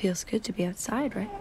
Feels good to be outside, right?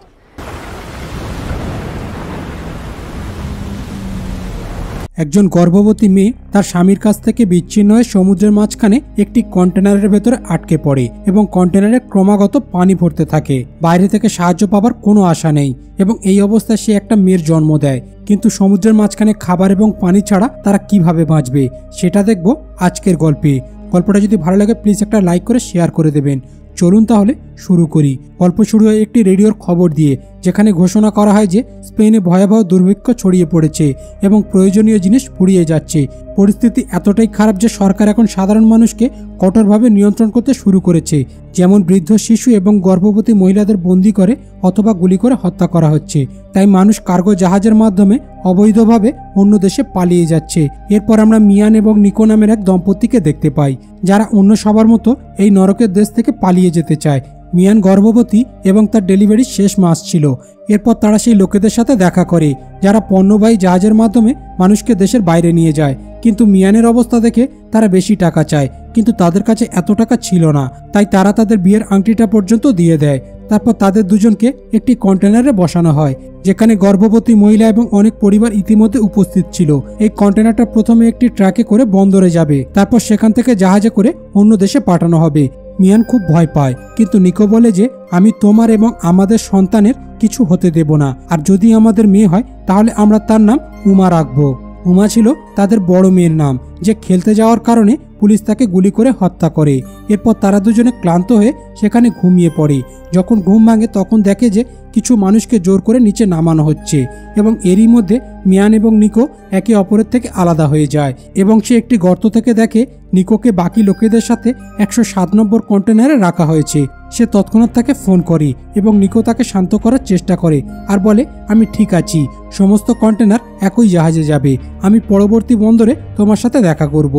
একজন গর্ভবতী মেয়ে তার স্বামীর কাছ থেকে বিচ্ছিন্ন হয়ে সমুদ্রের মাঝখানে একটি কন্টেনারের ভেতরে আটকে পড়ে এবং কন্টেনারে ক্রমাগত পানি ভরতে থাকে। বাইরে থেকে সাহায্য পাবার কোনো আশা নেই এবং এই অবস্থায় সে একটা মেয়ের জন্ম দেয়। কিন্তু সমুদ্রের মাঝখানে খাবার এবং পানি ছাড়া তারা কিভাবে বাঁচবে সেটা দেখব আজকের গল্পে। গল্পটা যদি ভালো লাগে প্লিজ একটা লাইক করে শেয়ার করে দেবেন। চলুন তাহলে শুরু করি। গল্প শুরু হয় একটি রেডিওর খবর দিয়ে, যেখানে ঘোষণা করা হয় যে স্পেনে ভয়াবহ দুর্ভিক্ষ ছড়িয়ে পড়েছে এবং প্রয়োজনীয় জিনিস ফুরিয়ে যাচ্ছে। পরিস্থিতি এতটাই খারাপ যে সরকার এখন সাধারণ মানুষকে কঠোরভাবে নিয়ন্ত্রণ করতে শুরু করেছে, যেমন বৃদ্ধ, শিশু এবং গর্ভবতী মহিলাদের বন্দী করে অথবা গুলি করে হত্যা করা হচ্ছে। তাই মানুষ কার্গো জাহাজের মাধ্যমে অবৈধভাবে অন্য দেশে পালিয়ে যাচ্ছে। এরপর আমরা মিয়ান এবং নিকো নামের এক দম্পতিকে দেখতে পাই, যারা অন্য সবার মতো এই নরকের দেশ থেকে পালিয়ে যেতে চায়। মিয়ান গর্ভবতী এবং তার ডেলিভারির শেষ মাস ছিল। এরপর তারা সেই লোকেদের সাথে দেখা করে যারা পণ্যবাহী জাহাজের মাধ্যমে মানুষকে দেশের বাইরে নিয়ে যায়। কিন্তু মিয়ানের অবস্থা দেখে তারা বেশি টাকা চায়, কিন্তু তাদের কাছে এত টাকা ছিল না। তাই তারা তাদের বিয়ের আংটিটা পর্যন্ত দিয়ে দেয়। তারপর তাদের দুজনকে একটি কন্টেনারে বসানো হয়, যেখানে গর্ভবতী মহিলা এবং অনেক পরিবার ইতিমধ্যে উপস্থিত ছিল। এই কন্টেনারটা প্রথমে একটি ট্রাকে করে বন্দরে যাবে, তারপর সেখান থেকে জাহাজে করে অন্য দেশে পাঠানো হবে। মিয়ান খুব ভয় পায়, কিন্তু নিকো বলে যে আমি তোমার এবং আমাদের সন্তানের কিছু হতে দেব না, আর যদি আমাদের মেয়ে হয় তাহলে আমরা তার নাম উমা রাখবো। উমা ছিল তাদের বড় মেয়ের নাম, যে খেলতে যাওয়ার কারণে পুলিশ তাকে গুলি করে হত্যা করে। এরপর তারা দুজনে ক্লান্ত হয়ে সেখানে ঘুমিয়ে পড়ে। যখন ঘুম ভাঙে তখন দেখে যে কিছু মানুষকে জোর করে নিচে নামানো হচ্ছে এবং এরই মধ্যে মিয়ান এবং নিকো একে অপরের থেকে আলাদা হয়ে যায় এবং সে একটি গর্ত থেকে দেখে নিকোকে বাকি লোকেদের সাথে 107 নম্বর কন্টেনারে রাখা হয়েছে। সে তৎক্ষণাৎ তাকে ফোন করে এবং নিকো তাকে শান্ত করার চেষ্টা করে আর বলে, আমি ঠিক আছি, সমস্ত কন্টেনার একই জাহাজে যাবে, আমি পরবর্তী বন্দরে তোমার সাথে দেখা করব।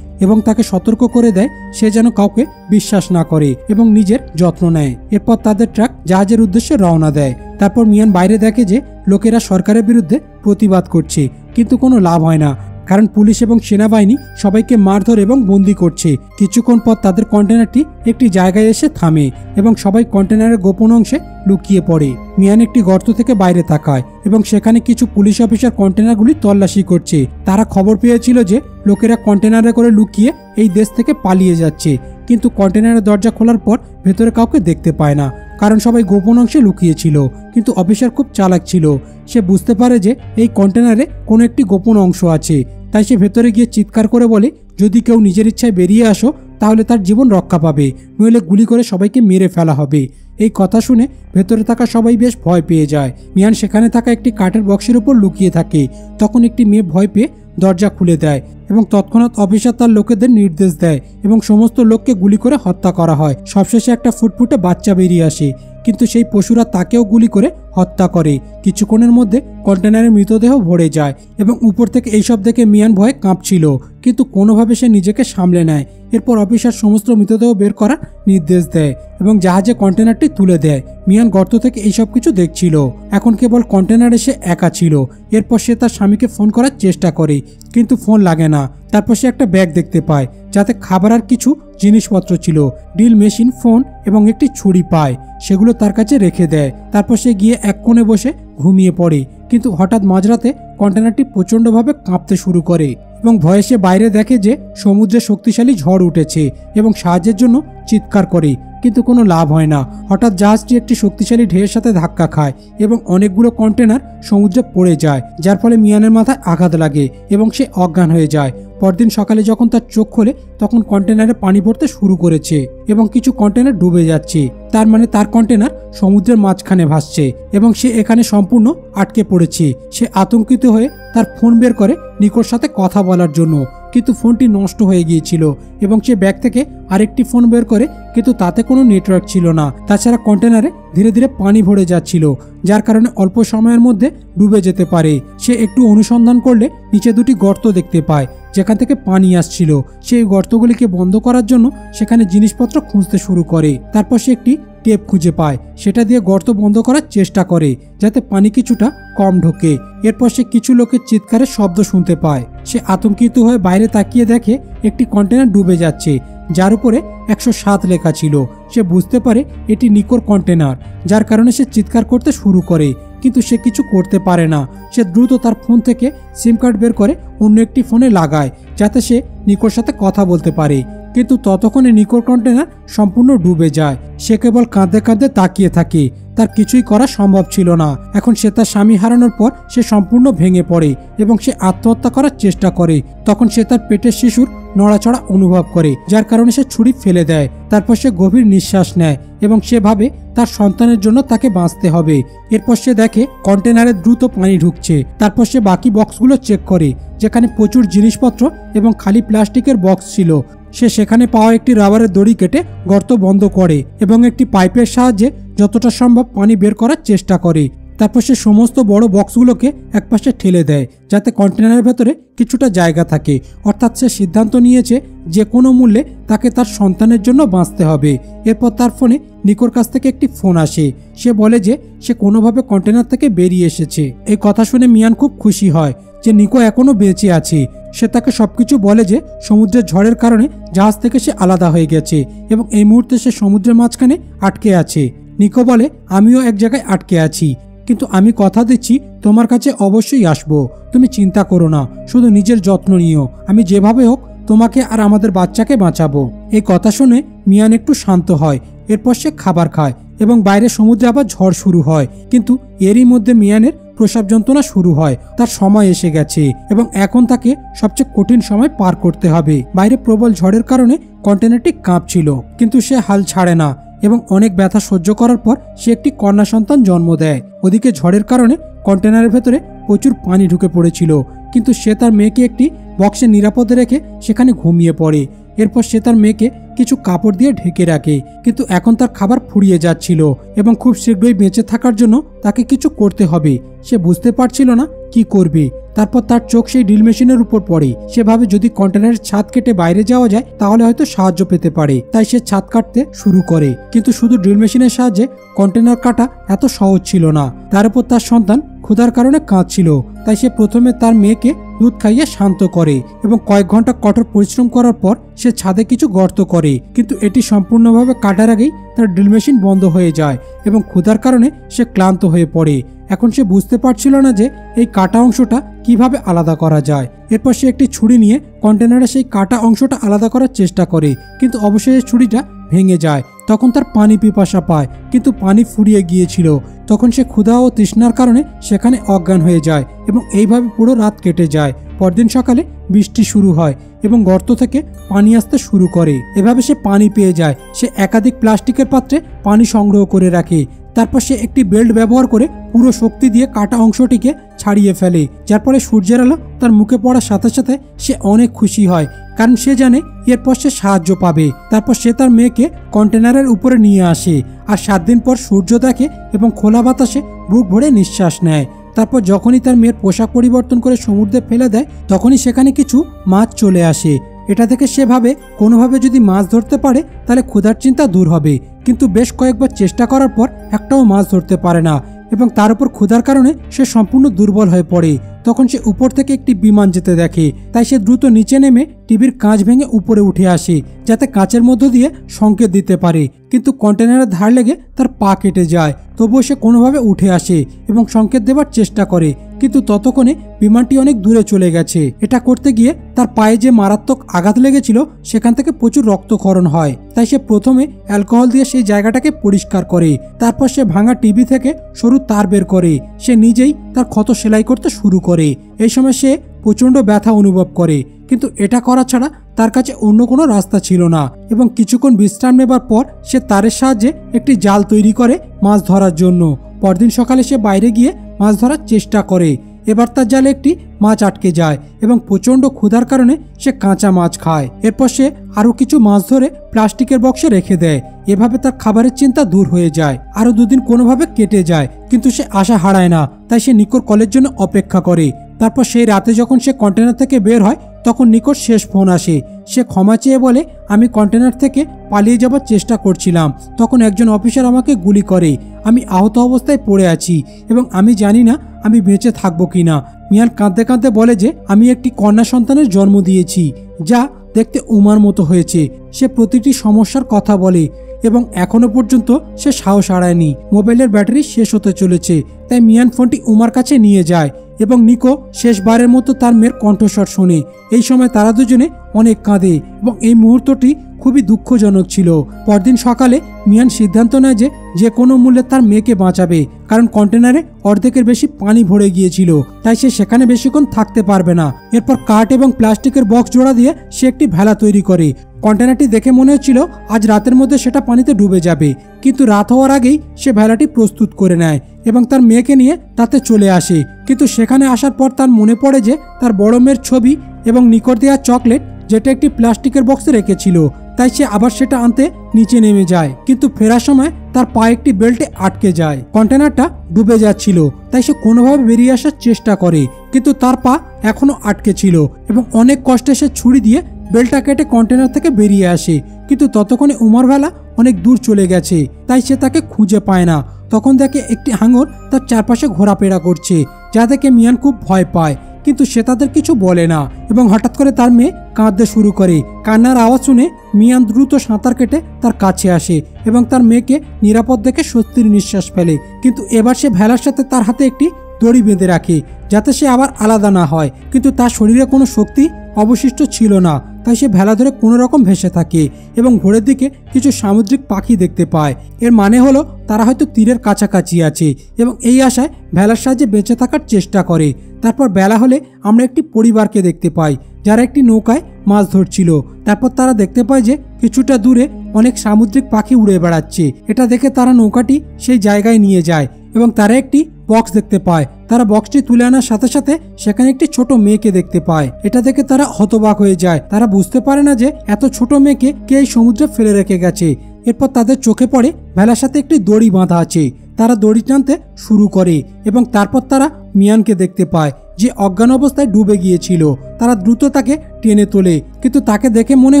এবং তাকে সতর্ক করে দেয় সে যেন কাউকে বিশ্বাস না করে এবং নিজের যত্ন নেয়। এরপর তাদের ট্রাক জাহাজের উদ্দেশ্যে রওনা দেয়। তারপর মিয়ান বাইরে দেখে যে লোকেরা সরকারের বিরুদ্ধে প্রতিবাদ করছে, কিন্তু কোনো লাভ হয় না, কারণ পুলিশ এবং সেনাবাহিনী সবাইকে মারধর এবং বন্দি করছে। কিছুক্ষণ পর তাদের কন্টেনারটি একটি জায়গায় এসে থামে এবং সবাই কন্টেনারের গোপন অংশে লুকিয়ে পড়ে। মিয়ান একটি গর্ত থেকে বাইরে তাকায় এবং সেখানে কিছু পুলিশ অফিসার কন্টেনারগুলি তল্লাশি করছে। তারা খবর পেয়েছিল যে লোকেরা কন্টেনারে করে লুকিয়ে এই দেশ থেকে পালিয়ে যাচ্ছে, কিন্তু কন্টেনারের দরজা খোলার পর ভেতরে কাউকে দেখতে পায় না, কারণ সবাই গোপন অংশে লুকিয়েছিল। কিন্তু অফিসার খুব চালাক ছিল, সে বুঝতে পারে যে এই কন্টেনারে কোনো একটি গোপন অংশ আছে। তাই সে ভেতরে গিয়ে চিৎকার করে বলে, যদি কেউ নিজের ইচ্ছায় বেরিয়ে আসো তাহলে তার জীবন রক্ষা পাবে, নইলে গুলি করে সবাইকে মেরে ফেলা হবে। এই কথা শুনে ভেতরে থাকা সবাই বেশ ভয় পেয়ে যায়। মিয়ান সেখানে থাকা একটি কাঠের বক্সের উপর লুকিয়ে থাকে। তখন একটি মেয়ে ভয় পেয়ে দরজা খুলে দেয় এবং তৎক্ষণাৎ অফিসার তার লোকেদের নির্দেশ দেয় এবং সমস্ত লোককে গুলি করে হত্যা করা হয়। সবশেষে একটা ফুটফুটে বাচ্চা বেরিয়ে আসে, কিন্তু সেই পশুরা তাকেও গুলি করে হত্যা করে। কিছুক্ষণের মধ্যে কন্টেনারের মৃতদেহ ভরে যায় এবং উপর থেকে এইসব দেখে মিয়ান ভয়ে কাঁপছিল, কিন্তু কোনোভাবে সে নিজেকে সামলে নেয়। এরপর অফিসার সমস্ত মৃতদেহ বের করার নির্দেশ দেয় এবং জাহাজে কন্টেনারটি তুলে দেয়। মিয়ান গর্ত থেকে এইসব কিছু দেখছিল। এখন কেবল কন্টেনারে সে একা ছিল। এরপর সে তার স্বামীকে ফোন করার চেষ্টা করে, কিন্তু ফোন লাগে না। তারপর সে একটা ব্যাগ দেখতে পায়, যাতে খাবার আর কিছু জিনিসপত্র ছিল। ড্রিল মেশিন, ফোন এবং একটি ছুরি পায়, সেগুলো তার কাছে রেখে দেয়। তারপর সে গিয়ে এক কোণে বসে ঘুমিয়ে পড়ে, কিন্তু হঠাৎ মাঝরাতে কন্টেনারটি প্রচণ্ডভাবে কাঁপতে শুরু করে এবং ভয়ে সে বাইরে দেখে যে সমুদ্রে শক্তিশালী ঝড় উঠেছে এবং সাহায্যের জন্য চিৎকার করে, কিন্তু কোনো লাভ হয় না। হঠাৎ জাহাজটি একটি শক্তিশালী ঢেউয়ের সাথে ধাক্কা খায় এবং অনেকগুলো কন্টেনার সমুদ্রে পড়ে যায়, যার ফলে মিয়ানের মাথায় আঘাত লাগে এবং সে অজ্ঞান হয়ে যায়। পরদিন সকালে যখন তার চোখ খোলে তখন কন্টেনারে পানি ভরতে শুরু করেছে এবং কিছু কন্টেনার ডুবে যাচ্ছে। তার মানে তার কন্টেনার সমুদ্রের মাঝখানে ভাসছে এবং সে এখানে সম্পূর্ণ আটকে পড়েছে। সে আতঙ্কিত হয়ে তার ফোন বের করে নিকোর সাথে কথা বলার জন্য, কিন্তু ফোনটি নষ্ট হয়ে গিয়েছিল এবং সে ব্যাগ থেকে আরেকটি ফোন বের করে, কিন্তু তাতে কোনো নেটওয়ার্ক ছিল না। তাছাড়া কন্টেনারে ধীরে ধীরে পানি ভরে যাচ্ছিল, যার কারণে অল্প সময়ের মধ্যে ডুবে যেতে পারে। সে একটু অনুসন্ধান করলে নিচে দুটি গর্ত দেখতে পায়, যেখান থেকে পানি আসছিল। সেই গর্তগুলিকে বন্ধ করার জন্য সেখানে জিনিসপত্র খুঁজতে শুরু করে। তারপর সে একটি টেপ খুঁজে পায়, সেটা দিয়ে গর্ত বন্ধ করার চেষ্টা করে যাতে পানি কিছুটা কম ঢোকে। এরপর সে কিছু লোকের চিৎকারের শব্দ শুনতে পায়। সে আতঙ্কিত হয়ে বাইরে তাকিয়ে দেখে একটি কন্টেনার ডুবে যাচ্ছে, যার উপরে 107 লেখা ছিল। সে বুঝতে পারে এটি নিকোর কন্টেনার, যার কারণে সে চিৎকার করতে শুরু করে, কিন্তু সে কিছু করতে পারে না। সে দ্রুত তার ফোন থেকে সিম কার্ড বের করে অন্য একটি ফোনে লাগায়, যাতে সে নিকোর সাথে কথা বলতে পারে। কিন্তু ততক্ষণে নিকোর কন্টেনার সম্পূর্ণ ডুবে যায়। সে কেবল কাঁদতে কাঁদতে তাকিয়ে থাকে। তার কিছুই করা সম্ভব ছিল না। এখন সে তার স্বামী হারানোর পর সে সম্পূর্ণ ভেঙে পড়ে এবং সে আত্মহত্যা করার চেষ্টা করে। তখন সে তার পেটের শিশুর নড়াচড়া অনুভব করে, যার কারণে সে ছুরি ফেলে দেয়। তারপর সে গভীর নিঃশ্বাস নেয় এবং সে ভাবে তার সন্তানের জন্য তাকে বাঁচতে হবে। এরপর সে দেখে কন্টেনারে দ্রুত পানি ঢুকছে। তারপর সে বাকি বক্সগুলো চেক করে, যেখানে প্রচুর জিনিসপত্র এবং খালি প্লাস্টিকের বক্স ছিল। সে সেখানে পাওয়া একটি রাবারের দড়ি কেটে গর্ত বন্ধ করে এবং একটি পাইপের সাহায্যে যতটা সম্ভব পানি বের করার চেষ্টা করে। তারপর সে সমস্ত বড় বক্সগুলোকে একপাশে ঠেলে দেয়, যাতে কন্টেনারের ভেতরে কিছুটা জায়গা থাকে। অর্থাৎ সে সিদ্ধান্ত নিয়েছে যে কোনো মূল্যে তাকে তার সন্তানের জন্য বাঁচতে হবে। এরপর তার ফোনে নিকোর কাছ থেকে একটি ফোন আসে। সে বলে যে সে কোনোভাবে কন্টেনার থেকে বেরিয়ে এসেছে। এই কথা শুনে মিয়ান খুব খুশি হয় যে নিকো এখনো বেঁচে আছে। সে তাকে সবকিছু বলে যে সমুদ্রের ঝড়ের কারণে জাহাজ থেকে সে আলাদা হয়ে গেছে এবং এই মুহূর্তে সে সমুদ্রের মাঝখানে আটকে আছে। নিকো বলে, আমিও এক জায়গায় আটকে আছি, কিন্তু আমি কথা দিচ্ছি তোমার কাছে অবশ্যই আসবো। তুমি চিন্তা করো না, শুধু নিজের যত্ন নিও। আমি যেভাবে হোক তোমাকে আর আমাদের বাচ্চাকে বাঁচাবো। এই কথা শুনে মিয়ান একটু শান্ত হয়। এরপর সে খাবার খায় এবং বাইরে সমুদ্রে আবার ঝড় শুরু হয়। কিন্তু এরই মধ্যে মিয়ানের প্রসব যন্ত্রণা শুরু হয়। তার সময় এসে গেছে এবং এখন তাকে সবচেয়ে কঠিন সময় পার করতে হবে। বাইরে প্রবল ঝড়ের কারণে কন্টেনারটি কাঁপছিল, কিন্তু সে হাল ছাড়ে না এবং অনেক ব্যথা সহ্য করার পর সে একটি কন্যা সন্তান জন্ম দেয়। ওদিকে ঝড়ের কারণে কন্টেনারের ভেতরে প্রচুর পানি ঢুকে পড়েছিল, কিন্তু সে তার মেয়েকে একটি বক্সে নিরাপদে রেখে সেখানে ঘুমিয়ে পড়ে। এরপর সে তার মেয়েকে কিছু কাপড় দিয়ে ঢেকে রাখে, কিন্তু এখন তার খাবার ফুরিয়ে যাচ্ছিল এবং খুব শীঘ্রই বেঁচে থাকার জন্য তাকে কিছু করতে হবে। সে বুঝতে পারছিল না কি করবে। তারপর তার চোখ সেই ড্রিল মেশিনের উপর পড়ে। সে ভাবে যদি কন্টেনারের ছাদ কেটে বাইরে যাওয়া যায় তাহলে হয়তো সাহায্য পেতে পারে। তাই সে ছাদ কাটতে শুরু করে, কিন্তু শুধু ড্রিল মেশিনের সাহায্যে কন্টেনার কাটা এত সহজ ছিল না। তার উপর তার সন্তান ক্ষুধার কারণে কাঁদছিল। তাই সে প্রথমে তার মেয়েকে দুধ খাইয়ে শান্ত করে এবং কয়েক ঘন্টা কঠোর পরিশ্রম করার পর সে ছাদে কিছু গর্ত করে। কিন্তু এটি সম্পূর্ণভাবে কাটার আগেই তার ড্রিল মেশিন বন্ধ হয়ে যায় এবং ক্ষুধার কারণে সে ক্লান্ত হয়ে পড়ে। এখন সে বুঝতে পারছিল না যে এই কাটা অংশটা কিভাবে আলাদা করা যায়। এরপর সে একটি ছুরি নিয়ে কন্টেনারে সেই কাটা অংশটা আলাদা করার চেষ্টা করে, কিন্তু অবশেষে ছুরিটা ভেঙে যায়। তখন তার পানি পিপাসা পায়, কিন্তু পানি ফুরিয়ে গিয়েছিল। তখন সে ক্ষুধা ও তৃষ্ণার কারণে সেখানে অজ্ঞান হয়ে যায় এবং এইভাবে পুরো রাত কেটে যায়। পরদিন সকালে বৃষ্টি শুরু হয় এবং গর্ত থেকে পানি আসতে শুরু করে। এভাবে সে পানি পেয়ে যায়। সে একাধিক প্লাস্টিকের পাত্রে পানি সংগ্রহ করে রাখে। তারপর সে একটি বেল্ট ব্যবহার করে পুরো শক্তি দিয়ে কাটা অংশটিকে ছাড়িয়ে ফেলে, যার ফলে সূর্যের আলো তার মুখে পড়ার সাথে সাথে সে অনেক খুশি হয়, কারণ সে জানে এরপর সে সাহায্য পাবে। তারপর সে তার মেয়েকে কন্টেনারের উপরে নিয়ে আসে আর 7 দিন পর সূর্য দেখে এবং খোলা বাতাসে বুক ভরে নিঃশ্বাস নেয়। তারপর যখনই তার মেয়ের পোশাক পরিবর্তন করে সমুদ্রে ফেলে দেয়, তখনই সেখানে কিছু মাছ চলে আসে। এটা থেকে সে ভাবে কোনোভাবে যদি মাছ ধরতে পারে তাহলে ক্ষুধার চিন্তা দূর হবে। কিন্তু বেশ কয়েকবার চেষ্টা করার পর একটাও মাছ ধরতে পারে না এবং তার উপর ক্ষুধার কারণে সে সম্পূর্ণ দুর্বল হয়ে পড়ে। তখন সে উপর থেকে একটি বিমান যেতে দেখে, তাই সে দ্রুত নিচে নেমে টিভির কাঁচ ভেঙে উপরে উঠে আসে, যাতে কাঁচের মধ্য দিয়ে সংকেত দিতে পারে। কিন্তু কন্টেনারের ধার লেগে তার পা কেটে যায়। তবুও সে কোনোভাবে উঠে আসে এবং সংকেত দেওয়ার চেষ্টা করে, কিন্তু ততক্ষণে বিমানটি অনেক দূরে চলে গেছে। এটা করতে গিয়ে তার পায়ে যে মারাত্মক আঘাত লেগেছিল সেখান থেকে প্রচুর রক্তক্ষরণ হয়। তাই সে প্রথমে অ্যালকোহল দিয়ে সেই জায়গাটাকে পরিষ্কার করে। তারপর সে ভাঙা টিভি থেকে সরু তার বের করে সে নিজেই তার ক্ষত সেলাই করতে শুরু করে। এই সময় সে প্রচণ্ড ব্যথা অনুভব করে, কিন্তু এটা করা ছাড়া তার কাছে অন্য কোনো রাস্তা ছিল না এবং কিছুক্ষণ বিশ্রাম নেবার পর সে তারের সাহায্যে একটি জাল তৈরি করে মাছ ধরার জন্য। পরদিন সকালে সে বাইরে গিয়ে মাছ ধরার চেষ্টা করে। এবার তার জালে একটি মাছ আটকে যায় এবং প্রচণ্ড ক্ষুধার কারণে সে কাঁচা মাছ খায়। এরপর সে আরও কিছু মাছ ধরে প্লাস্টিকের বক্সে রেখে দেয়। এভাবে তার খাবারের চিন্তা দূর হয়ে যায়। আরও 2 দিন কোনোভাবে কেটে যায়, কিন্তু সে আশা হারায় না। তাই সে নিকোর কলের জন্য অপেক্ষা করে। তারপর সেই রাতে যখন সে কন্টেনার থেকে বের হয় তখন নিকোর শেষ ফোন আসে। সে ক্ষমা চেয়ে বলে, আমি কন্টেনার থেকে পালিয়ে যাবার চেষ্টা করছিলাম, তখন একজন অফিসার আমাকে গুলি করে। আমি আহত অবস্থায় পড়ে আছি এবং আমি জানি না আমি বেঁচে থাকবো কিনা। মিয়ান কাঁদতে কাঁদতে বলে যে আমি একটি কন্যা সন্তানের জন্ম দিয়েছি, যা দেখতে উমার মতো হয়েছে। সে প্রতিটি সমস্যার কথা বলে এবং এখনো পর্যন্ত সে সাহস হারায়নি। মোবাইলের ব্যাটারি শেষ হতে চলেছে, তাই মিয়ান ফোনটি উমার কাছে নিয়ে যায় এবং নিকো শেষবারের মতো তার মেয়ের কণ্ঠস্বর শোনে। এই সময় তারা দুজনে অনেক কাঁদে এবং এই মুহূর্তটি খুবই দুঃখজনক ছিল। পরদিন সকালে মিয়ান সিদ্ধান্ত নেয় যে কোনো মূল্যে তার মেয়েকে বাঁচাবে, কারণ কন্টেনারে অর্ধেকের বেশি পানি ভরে গিয়েছিল, তাই সে সেখানে বেশিক্ষণ থাকতে পারবে না। এরপর কাঠ এবং প্লাস্টিকের বক্স জোড়া দিয়ে সে একটি ভেলা তৈরি করে। কন্টেনারটি দেখে মনে হচ্ছিল আজ রাতের মধ্যে সেটা পানিতে ডুবে যাবে, কিন্তু রাত হওয়ার আগেই সে ভেলাটি প্রস্তুত করে নেয় এবং তার মেয়েকে নিয়ে তাতে চলে আসে। কিন্তু সেখানে আসার পর তার মনে পড়ে যে তার বড় মেয়ের ছবি এবং নিকট দেওয়া চকলেট, যেটা একটি প্লাস্টিকের বক্সে রেখেছিল, তাই সে আবার সেটা আনতে নিচে নেমে যায়। কিন্তু ফেরার সময় তার পায়ে একটি বেল্টে আটকে যায়। কন্টেনারটা ডুবে যাচ্ছিল, তাই সে কোনোভাবে বেরিয়ে আসার চেষ্টা করে, কিন্তু তার পা এখনো আটকে ছিল এবং অনেক কষ্টে সে ছুরি দিয়ে বেল্টটা কেটে কন্টেনার থেকে বেরিয়ে আসে। কিন্তু ততক্ষণে উমার ভেলা অনেক দূর চলে গেছে, তাই সে তাকে খুঁজে পায় না। তখন দেখে একটি হাঙর তার চারপাশে ঘোরাফেরা করছে, যা দেখে মিয়ান খুব ভয় পায়, কিন্তু সে তাদের কিছু বলে না এবং হঠাৎ করে তার মেয়ে কাঁদতে শুরু করে। কান্নার আওয়াজ শুনে মিয়ান দ্রুত সাঁতার কেটে তার কাছে আসে এবং তার মেয়েকে নিরাপদ দেখে স্বস্তির নিঃশ্বাস ফেলে। কিন্তু এবার সে ভেলার সাথে তার হাতে একটি দড়ি বেঁধে রাখে, যাতে সে আবার আলাদা না হয়। কিন্তু তার শরীরে কোনো শক্তি অবশিষ্ট ছিল না, তাই সে ভেলা ধরে কোনো রকম ভেসে থাকে এবং ভোরের দিকে কিছু সামুদ্রিক পাখি দেখতে পায়। এর মানে হলো তারা হয়তো তীরের কাছাকাছি আছে এবং এই আশায় ভেলার সাহায্যে বেঁচে থাকার চেষ্টা করে। তারপর বেলা হলে আমরা একটি পরিবারকে দেখতে পাই, যারা একটি নৌকায় মাছ ধরছিল। তারপর তারা দেখতে পায় যে কিছুটা দূরে অনেক সামুদ্রিক পাখি উড়ে বেড়াচ্ছে। এটা দেখে তারা নৌকাটি সেই জায়গায় নিয়ে যায় এবং তারা একটি বক্স দেখতে পায়। তারা বক্সটি তুলে আনার সাথে সাথে সেখানে একটি ছোট মেয়েকে দেখতে পায়। এটা দেখে তারা হতবাক হয়ে যায়। তারা বুঝতে পারে না যে এত ছোট মেয়েকে কে এই সমুদ্রে ফেলে রেখে গেছে। এরপর তাদের চোখে পড়ে ভেলার সাথে একটি দড়ি বাঁধা আছে। তারা দড়ি টানতে শুরু করে এবং তারপর তারা মিয়ানকে দেখতে পায়, যে অজ্ঞান অবস্থায় ডুবে গিয়েছিল। তারা দ্রুত তাকে টেনে তোলে, কিন্তু তাকে দেখে মনে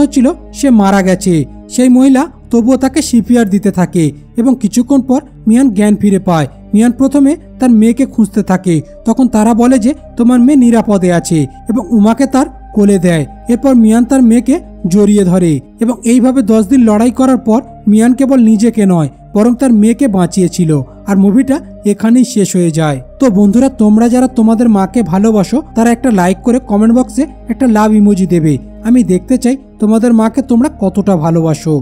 হচ্ছিল সে মারা গেছে। সেই মহিলা তবুও তাকে সিপিআর দিতে থাকে এবং কিছুক্ষণ পর মিয়ান জ্ঞান ফিরে পায়। মিয়ান প্রথমে তার মেয়েকে খুঁজতে থাকে, তখন তারা বলে যে তোমার মেয়ে নিরাপদে আছে এবং উমাকে তার কোলে দেয়। এরপর মিয়ান তার মেয়েকে জড়িয়ে ধরে এবং এইভাবে 10 দিন লড়াই করার পর মিয়ান কেবল নিজেকে নয় বরং তার মেয়েকে বাঁচিয়েছিল। আর মুভিটা এখানেই শেষ হয়ে যায়। তো বন্ধুরা, তোমরা যারা তোমাদের মাকে ভালোবাসো তারা একটা লাইক করে কমেন্ট বক্সে একটা লাভ ইমোজি দেবে। আমি দেখতে চাই তোমাদের মাকে তোমরা কতটা ভালোবাসো।